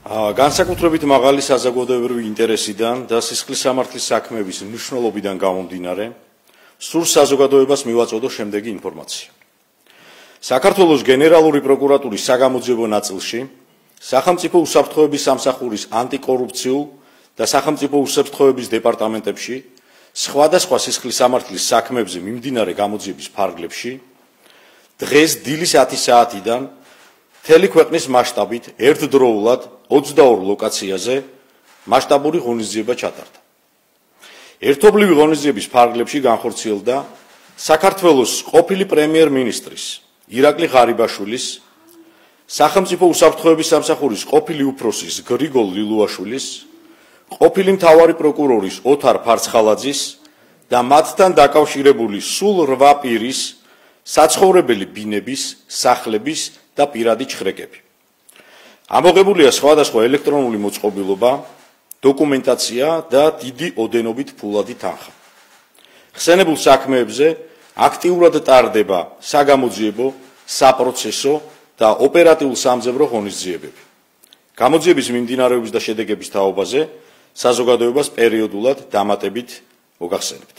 განსაკუთრებით მაღალი საზოგადოებრივი ინტერესიდან და სისხლის სამართლის საქმეების მნიშვნელობიდან გამომდინარე, სრულ საზოგადოებას მივაწოდო შემდეგი ინფორმაცია. საქართველოს გენერალური პროკურატურის საგამოძიებო ნაწილში სახელმწიფო უსაფრთხოების სამსახურის ანტიკორუფციულ და სახელმწიფო უსაფრთხოების დეპარტამენტებში სხვადასხვა სისხლის სამართლის საქმეებზე მიმდინარე გამოძიების ფარგლებში დღეს დილის 10 საათიდან მთელი ქვეყნის მასშტაბით ერთდროულად 22 ლოკაციაზე მასშტაბური ღონისძიება ჩატარდა. ერთობლივი ღონისძიების ფარგლებში განხორციელდა საქართველოს ყოფილი პრემიერ-მინისტრის ირაკლი ღარიბაშვილის, სახელმწიფო უსაფრთხოების სამსახურის ყოფილი უფროსის გრიგოლ ლილუაშვილის, ყოფილი მთავარი პროკურორის ოთარ ფარცხალაძის და მათთან დაკავშირებული სულ 8 პირის საცხოვრებელი ბინების, სახლების და პირადი ჩხრეკები. ამოღებულია სხვადასხვა ელექტრონული მოწყობილობა, დოკუმენტაცია და დიდი ოდენობით ფულადი თანხა. ხსენებულ საქმეებზე აქტიურად ტარდება საგამოძიებო, საპროცესო და ოპერატიულ-სამძებრო ღონისძიებები. გამოძიების მიმდინარეობის და შედეგების თაობაზე საზოგადოებას პერიოდულად დამატებით მოგახსენებთ.